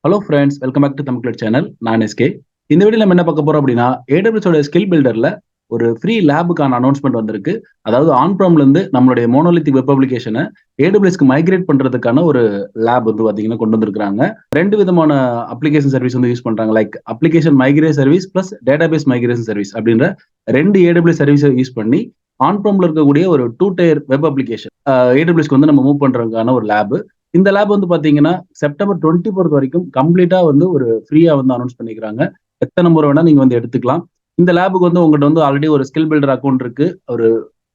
Hello friends, welcome back to Tamil channel. நான் எஸ்கே. இந்த video நம்ம என்ன பார்க்க போறோம் அப்படின்னா, AWS ஓட ஸ்கில் பில்டர்ல ஒரு ஃப்ரீ லேபுக்கான அனௌன்ஸ்மெண்ட் வந்திருக்கு. அதாவது ஆன் ப்ராம்ல இருந்து நம்மளுடைய மோனோலித்திக் வெப் அப்ளிகேஷனை AWSக்கு மைக்ரேட் பண்றதுக்கான ஒரு லேப் வந்து பாத்தீங்கன்னா கொண்டு வந்திருக்காங்க. ரெண்டு விதமான அப்ளிகேஷன் சர்வீஸ் வந்து யூஸ் பண்றாங்க. Like application migration service plus database migration service அப்படின்ற ரெண்டு AWS சர்வீஸை யூஸ் பண்ணி ஆன் ப்ராம்ல இருக்கக்கூடிய ஒரு 2 டயர் வெப் அப்ளிகேஷன் AWSக்கு வந்து நம்ம மூவ் பண்றதுக்கான ஒரு லேப். இந்த லேப் வந்து பாத்தீங்கன்னா செப்டம்பர் 20 பொறுத்த வரைக்கும் கம்ப்ளீட்டா வந்து ஒரு ஃப்ரீயா வந்து அனௌன்ஸ் பண்ணிக்கிறாங்க. எத்தனை முறை வேணா நீங்க வந்து எடுத்துக்கலாம். இந்த லேபுக்கு வந்து உங்கள்கிட்ட வந்து ஆல்ரெடி ஒரு ஸ்கில் பில்டர் அக்கௌண்ட் இருக்கு. ஒரு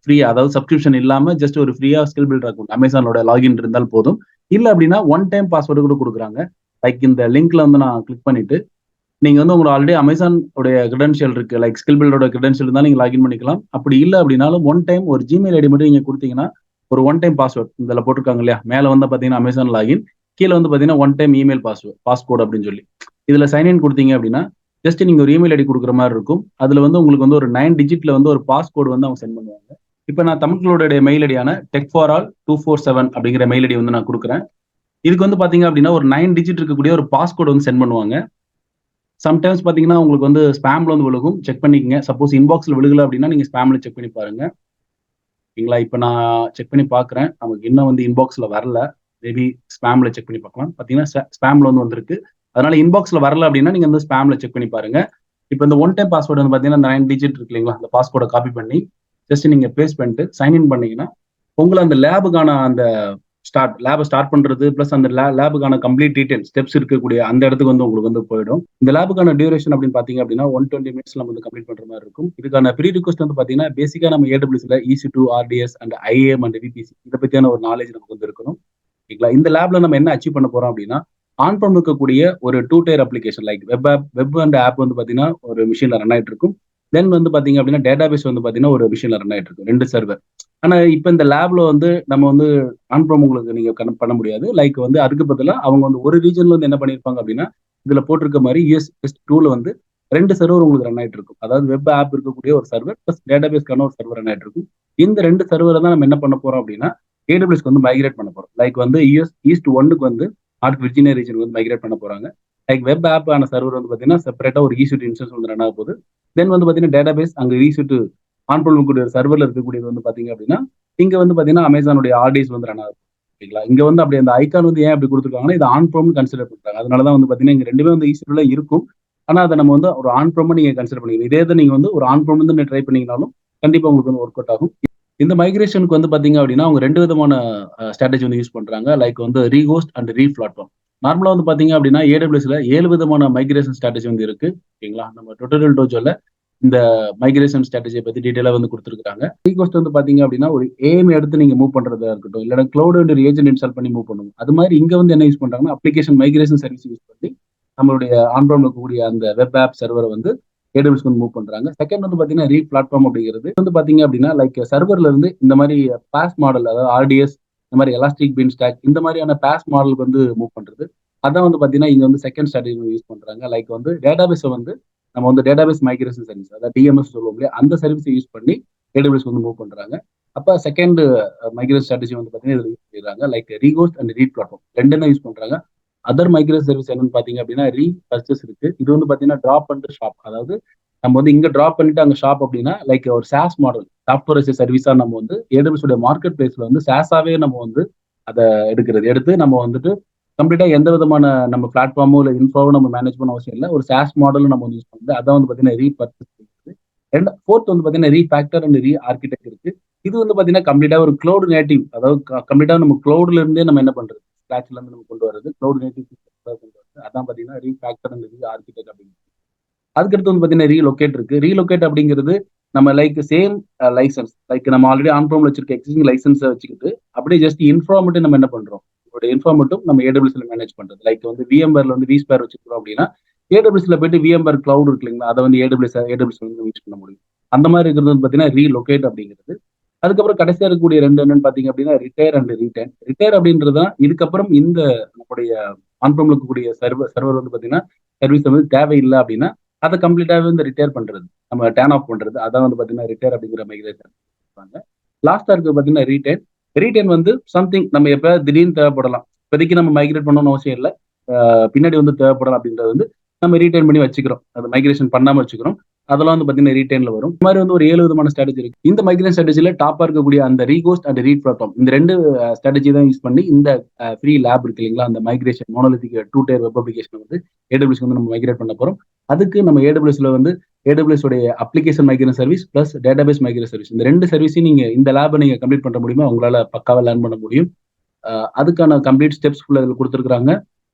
ஃப்ரீயா, அதாவது சப்ஸ்கிரிப்ஷன் இல்லாம ஜஸ்ட் ஒரு ஃப்ரீயா ஸ்கில் பில்டர் அக்கௌண்ட் அமேசானோட லாகின் இருந்தால் போதும். இல்ல அப்படின்னா ஒன் டைம் பாஸ்வேர்டு கூட கொடுக்குறாங்க. லைக் இந்த லிங்க்ல வந்து நான் கிளிக் பண்ணிட்டு நீங்க வந்து உங்களோட ஆல்ரெடி அமேசான் உடைய கிரெடென்ஷியல் இருக்கு. லைக் ஸ்கில் பில்டரோட கிரெடென்ஷியல் இருந்தா நீங்க லாகின் பண்ணிக்கலாம். அப்படி இல்ல அப்படின்னாலும் ஒன் டைம் ஒரு ஜிமெயில் ஐடி மட்டும் நீங்க கொடுத்தீங்கன்னா ஒரு ஒன் டைம் பாஸ்வேர்ட் இதுல போட்டிருக்காங்க இல்லையா, மேல வந்து பாத்தீங்கன்னா அமேசான் லாகின், கீழே வந்து பாத்தீங்கன்னா one time email password passcode அப்படின்னு சொல்லி இதுல சைன்இன் கொடுத்தீங்க அப்படின்னா ஜஸ்ட் நீங்க ஒரு இமெயில் ஐடி கொடுக்குற மாதிரி இருக்கும். அதுல வந்து உங்களுக்கு வந்து ஒரு 9 டிஜிட்ல வந்து ஒரு பாஸ்கோட் வந்து அவங்க சென்ட் பண்ணுவாங்க. இப்ப நான் தமிழ்களோட மெயில் ஐடியான techforall247 அப்படிங்கிற மெயில் ஐடி வந்து நான் கொடுக்குறேன். இதுக்கு வந்து பாத்தீங்க அப்படின்னா ஒரு 9 டிஜிட் இருக்கக்கூடிய ஒரு பாஸ்கோட் வந்து சென்ட் பண்ணுவாங்க. சம்டைம்ஸ் பாத்தீங்கன்னா உங்களுக்கு வந்து ஸ்பாம்ல வந்து விழுகும், செக் பண்ணிக்கங்க. சப்போஸ் இன்பாக்ஸ்ல விழுகல அப்படின்னா நீங்க ஸ்பாம்ல செக் பண்ணி பாருங்க. ஓகேங்களா? இப்ப நான் செக் பண்ணி பார்க்குறேன். நமக்கு இன்னும் வந்து இன்பாக்ஸ்ல வரல. மேபி ஸ்பாம்ல செக் பண்ணி பார்க்கலாம். பார்த்தீங்கன்னா, ஸ்பாம்ல வந்து வந்திருக்கு. அதனால இன்பாக்ஸ்ல வரல அப்படின்னா, நீங்க வந்து ஸ்பாம்ல செக் பண்ணி பாருங்க. இப்ப இந்த ஒன் டைம் பாஸ்வேர்ட் வந்து பார்த்தீங்கன்னா, இந்த 9 டிஜிட் இருக்கு இல்லைங்களா? அந்த பாஸ்வேர்ட காப்பி பண்ணி, ஜஸ்ட் நீங்க பேஸ்ட் பண்ணிட்டு சைன் இன் பண்ணீங்கன்னா, உங்கள அந்த லேபுக்கான அந்த லேப ஸ்டார்ட் பண்றது, பிளஸ் அந்த லேபுக்கான கம்ப்ளீட் டீடைல் ஸ்டெப்ஸ் இருக்கக்கூடிய அந்த இடத்துக்கு வந்து உங்களுக்கு வந்து போயிடும். இந்த லேபுக்கான டியூரேஷன் அப்படின்னு பார்த்தீங்க அப்படின்னா, 120 மினிட்ஸ்ல நம்ம வந்து கம்ப்ளீட் பண்ற மாரி இருக்கும். இதுக்கான ப்ரீ ரிக்வெஸ்ட் வந்து பார்த்தீங்கன்னா, பேசிக்கா நம்ம AWSல EC2, RDS and IAM and VPC இத பத்தியான ஒரு நாலேஜ் நமக்கு வந்து இருக்கணும். ஓகேங்களா? இந்த லேப்ல நம்ம என்ன அச்சீவ் பண்ண போறோம் அப்படின்னா, ஆன் ப்ரம் இருக்கக்கூடிய ஒரு 2 tier application like web and app வந்து பார்த்தீங்கன்னா, ஒரு மிஷின்ல ரன் ஆயிட்டு இருக்கும். தென் வந்து பார்த்தீங்க அப்படின்னா, டேட்டாபேஸ் வந்து பார்த்தீங்கன்னா, ஒரு மிஷின்ல ரன் ஆயிட்டு இருக்கும். 2 சர்வர். ஆனா இப்ப இந்த லேப்ல வந்து நம்ம வந்து ஆன் ப்ரம் உங்களுக்கு நீங்க பண்ண முடியாது. லைக் வந்து அதுக்கு பதிலா அவங்க வந்து ஒரு ரீஜன்ல வந்து என்ன பண்ணியிருப்பாங்க அப்படின்னா, இதுல போட்டிருக்க மாரி US2ல வந்து 2 சர்வர் உங்களுக்கு ரன் ஆயிட்டு இருக்கும். அதாவது வெப் ஆப் இருக்கக்கூடிய ஒரு சர்வர் பிளஸ் டேட்டாபேஸ்க்கான ஒரு சர்வர் ரன் ஆயிட்டு இருக்கும். இந்த 2 சர்வர தான் நம்ம என்ன பண்ண போறோம் அப்படின்னா, AWSக்கு வந்து மைக்ரேட் பண்ண போறோம். லைக் வந்து ஈஸ்ட் 1க்கு வந்து நார்த் விர்ஜீனியா ரீஜன் வந்து மைக்ரேட் பண்ண போறாங்க. லைக் வெப் ஆப் ஆன சர்வர் வந்து பார்த்தீங்கன்னா, செப்பரேட்டா ஒரு EC2 இன்ஸ்டன்ஸ் வந்து ரன் ஆக போகுது. தென் வந்து பார்த்தீங்கன்னா, டேட்டாபேஸ் அங்க EC2 ஆன் ப்ரம் கூடிய சர்வர்ல இருக்கக்கூடியது வந்து பார்த்தீங்க அப்படின்னா, இங்க வந்து பார்த்தீங்கன்னா, அமேசானுடைய RDS வந்து ரன் ஆகும். ஓகேங்களா? இங்க வந்து அப்படி அந்த ஐகான் வந்து ஏன் அப்படி குடுத்துருக்காங்கன்னா, இது ஆன் ப்ரோம்னு கன்சிடர் பண்றாங்க. அதனால தான் வந்து பார்த்தீங்கன்னா, இங்க 2மே வந்து ஈஸியா இருக்கும். ஆனா, அத நம்ம வந்து ஒரு ஆன் ப்ரோம்னு நீங்க கன்சிடர் பண்ணிக்கணும். இதே இத நீங்க வந்து ஒரு ஆன் ப்ரோம்ல இருந்து ட்ரை பண்ணீங்கனாலும், கண்டிப்பா உங்களுக்கு வந்து ஒர்க் அவுட் ஆகும். இந்த மைக்ரேஷனுக்கு வந்து பார்த்தீங்க அப்படின்னா, அவங்க 2 விதமான ஸ்ட்ராட்டஜி வந்து யூஸ் பண்றாங்க. லைக் வந்து ரீஹோஸ்ட் அண்ட் ரீபிளாட்ஃபார்ம். நார்மலா வந்து பார்த்தீங்க அப்படின்னா, AWSல 7 விதமான மைக்ரேஷன் ஸ்ட்ராட்டஜி வந்து இருக்கு. ஓகேங்களா? நம்ம டுட்டோரியல் டோஜோல இந்த மைக்ரேஷன் ஸ்ட்ராட்டஜிய பத்தி டீடைலா வந்து குடுத்துருக்காங்க. ரீகோஸ்ட் வந்து பாத்தீங்க அப்படின்னா, ஒரு ஏஎம் எடுத்து நீங்க மூவ் பண்றதா இருக்கட்டும், இல்லன்னா கிளவுட் ஒரு ஏஜென்ட் இன்ஸ்டால் பண்ணி மூவ் பண்ணுவோம். அது மாரி இங்க வந்து என்ன யூஸ் பண்றாங்கன்னா, அப்ளிகேஷன் மைக்ரேஷன் சர்வீஸ் யூஸ் பண்ணி நம்மளுடைய ஆன் ப்ரெம்ல இருக்கக்கூடிய அந்த வெப் ஆப் சர்வர வந்து AWS வந்து மூவ் பண்றாங்க. செகண்ட் வந்து பாத்தீங்கன்னா, பிளாட்ஃபார்ம் அப்படிங்கிறது வந்து பாத்தீங்க அப்படின்னா, லைக் சர்வர்ல இருந்து இந்த மாரி பாஸ் மாடல், அதாவது RDS இந்த மாரி எலாஸ்டிக் பீன் ஸ்டாக் இந்த மாதிரியான பாஸ் மாடலுக்கு வந்து மூவ் பண்றது. அதான் வந்து பாத்தீங்கன்னா, இங்க வந்து செகண்ட் ஸ்ட்ராட்டஜி யூஸ் பண்றாங்க. லைக் வந்து டேட்டாபேஸ வந்து நம்ம வந்து டேட்டாபேஸ் மைக்ரேஷன் சர்வீஸ், அதாவது டிஎம்எஸ் சொல்லுவோம் இல்லையா, அந்த சர்வீஸை யூஸ் பண்ணி AWS வந்து மூவ் பண்றாங்க. அப்ப செகண்ட் மைக்ரேஷன் ஸ்ட்ராட்டஜி வந்து பாத்தீங்கன்னா இதுல யூஸ் பண்ணிடுறாங்க. லைக் ரீஹோஸ்ட் அண்ட் ரீபிளாட்ஃபார்ம் 2 தான் யூஸ் பண்றாங்க. அதர் மைக்ரேஷன் சர்வீஸ் என்னன்னு பாத்தீங்க அப்படின்னா பர்ச்சேஸ் இருக்கு. இது வந்து பாத்தீங்கன்னா டிராப் அண்ட் ஷாப். அதாவது நம்ம வந்து இங்க டிராப் பண்ணிட்டு அங்க ஷாப் அப்படின்னா லைக் ஒரு SaaS model, software as a சர்வீஸா நம்ம வந்து AWS உடைய மார்க்கெட் பிளேஸ்ல வந்து SaaS-ஆவே நம்ம வந்து அத எடுத்து நம்ம வந்துட்டு கம்ப்ளீட்டா எந்த விதமான நம்ம பிளாட்ஃபார்மோ இல்ல இன்ஃப்ராவோ நம்ம மேனேஜ் பண்ண அவசியம் இல்ல. ஒரு SaaS மாடல் நம்ம வந்து யூஸ் பண்ணுது. அதான் வந்து பாத்தீங்கன்னா ரீபர்ச்சேஸ் இருக்குது. ஃபோர்த் வந்து பாத்தீங்கன்னா ரீஃபேக்டர் அண்ட் ஆர்கிடெக்ட் இருக்கு. இது வந்து பாத்தீங்கன்னா கம்ப்ளீட்டா ஒரு கிளவுட் நேட்டிவ், அதாவது கம்ப்ளீட்டா நம்ம கிளவுட்ல இருந்தே நம்ம என்ன பண்றது, ஸ்கிராச்ல இருந்து நம்ம கொண்டு வர்றது, கிளவுட் நேட்டிவ் கொண்டு வர்றது. அதான் பாத்தீங்கன்னா ரீஃபேக்டர் அண்ட் ஆர்கிடெக்ட் அப்படின்னு. அதுக்கடுத்து வந்து பாத்தீங்கன்னா ரீலொகேட் இருக்கு. ரீலொகேட் அப்படிங்கிறது நம்ம லைக் சேம் லைசன்ஸ், லைக் நம்ம ஆல்ரெடி ஆன் ப்ரோம்ல வச்சிருக்க எக்ஸிஸ்டிங் லைசன்ஸை வச்சுக்கிட்டு அப்படியே ஜஸ்ட் இன்ஃப்ரா மட்டும் நம்ம என்ன பண்றோம், உங்களுடைய இன்ஃப்ரா மட்டும் நம்ம AWSல மேனேஜ் பண்றது. லைக் வந்து VMwareல வந்து vSphere வச்சிருக்கோம் அப்படின்னா AWSல போயிட்டு VMware கிளவுட் இருக்கு இல்லைங்களா, அதை வந்து AWS வந்து யூஸ் பண்ண முடியும். அந்த மாதிரி இருக்கிறது வந்து பாத்தீங்கன்னா ரீலொகேட் அப்படிங்கிறது. அதுக்கப்புறம் கடைசியா இருக்கக்கூடிய 2 என்னன்னு பாத்தீங்க அப்படின்னா ரிட்டையர் அண்ட் ரீடைன். ரிட்டையர் அப்படின்றது தான் இதுக்கப்புறம் இந்த நம்முடைய ஆன் ப்ரோம்ல இருக்கக்கூடிய சர்வர் வந்து பாத்தீங்கன்னா சர்வீஸ் வந்து தேவையில்லை அப்படின்னா அதை கம்ப்ளீட்டாவே வந்து ரிட்டையர் பண்றது, நம்ம டர்ன் ஆஃப் பண்றது. அதான் வந்து பாத்தீங்கன்னா ரிட்டையர் அப்படிங்கிற மைக்ரேஷன் சொல்றாங்க. லாஸ்டா இருக்கு பாத்தீங்கன்னா ரீடைன். ரீடைன் வந்து சம்திங் நம்ம எப்ப திடீர்னு தேவைப்படலாம். இப்போதைக்கு நம்ம மைக்ரேட் பண்ணணும்னு அவசியம் இல்லை. பின்னாடி வந்து தேவைப்படலாம் அப்படின்றது வந்து நம்ம ரீடைன் பண்ணி வச்சுக்கிறோம். அது மைக்ரேஷன் பண்ணாம வச்சுக்கிறோம். அதெல்லாம் வந்து பார்த்தீங்கன்னா ரீடைன்ல வரும். இந்த மாதிரி வந்து ஒரு 7 விதமான ஸ்ட்ராட்டஜி இருக்கு. இந்த மைக்ரேஷன் ஸ்ட்ராட்டஜில டாப்பா இருக்கக்கூடிய அந்த ரீகோஸ்ட் அண்ட் ரீட் பிளாட்ஃபார்ம் இந்த 2 ஸ்ட்ராட்டஜி தான் யூஸ் பண்ணி இந்த ஃப்ரீ லேப் இருக்கு இல்லைங்களா? அந்த migration monolithic 2 tier web application வந்து AWS வந்து நம்ம மைக்ரேட் பண்ண போறோம். அதுக்கு நம்ம AWSல வந்து AWS உடைய application migration service plus database migration service இந்த 2 சர்வீஸையும் நீங்க இந்த லேபை நீங்க கம்ப்ளீட் பண்ண முடியுமா? உங்களால பக்காவா லேர்ன் பண்ண முடியும். அதுக்கான கம்ப்ளீட் ஸ்டெப்ஸ் ஃபுல்லா இதில் கொடுத்துருக்காங்க.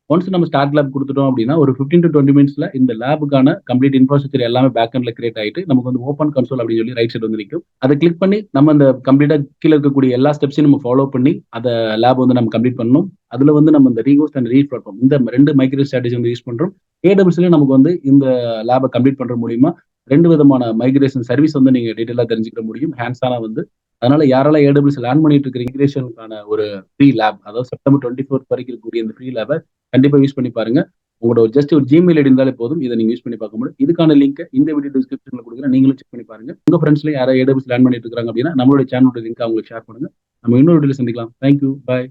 ஒன்ஸ் நம்ம ஸ்டார்ட் லேப் கொடுத்துட்டோம் அப்படின்னா ஒரு 15 to 20 மினிட்ஸ்ல இந்த லேபுக்கான கம்ப்ளீட் இன்ஃப்ராஸ்ட்ரக்சர் எல்லாமே பேக்எண்ட்ல கிரியேட் ஆயிட்டு நமக்கு வந்து ஓப்பன் கன்சோல் அப்படின்னு சொல்லி ரைட் சைடு வந்து நிற்கும். அதை கிளிக் பண்ணி நம்ம அந்த கம்ப்ளீட்டா கீழே இருக்கக்கூடிய எல்லா ஸ்டெப்ஸையும் நம்ம ஃபாலோ பண்ணி அதை லேப் வந்து நம்ம கம்ப்ளீட் பண்ணணும். அதுல வந்து நம்ம இந்த ரீகோஸ்ட் அண்ட் ரீட் பிளாட்ஃபார்ம் இந்த 2 மைக்ரோ ஸ்ட்ராட்டஜி வந்து யூஸ் பண்றோம். AWSலயும் நமக்கு வந்து இந்த லேபை கம்ப்ளீட் பண்ற மூலியமா 2 விதமான மைக்ரேஷன் சர்வீஸ் வந்து நீங்க டீடைலா தெரிஞ்சுக்க முடியும். ஹேண்ட்ஸானா வந்து அதனால யாரெல்லாம் AWS லேர்ன் பண்ணிட்டு இருக்கிற இன்கிரேஷனுக்கான ஒரு ஃப்ரீ லேப் அதாவது செப்டம்பர் 24 வரைக்கும் இருக்கக்கூடிய இந்த ஃப்ரீ லேபை கண்டிப்பா யூஸ் பண்ணி பாருங்க. உங்களோட ஜஸ்ட் ஒரு ஜிமெயில் ஐடி இருந்தாலே போதும். இதை நீங்க யூஸ் பண்ணி பார்க்க முடியும். இதுக்கான லிங்க் இந்த வீடியோ டிஸ்கிரிப்ஷன்ல கொடுக்குறேன். நீங்களும் செக் பண்ணி பாருங்க. உங்க ஃப்ரெண்ட்ஸ்ல யாராவது AWS லேர்ன் பண்ணிட்டு இருக்காங்க அப்படின்னா நம்மளுடைய சேனலோட லிங்க் அவங்களுக்கு ஷேர் பண்ணுங்க. நம்ம இன்னொரு வீடியோல சந்திக்கலாம். தேங்க்யூ. பாய்.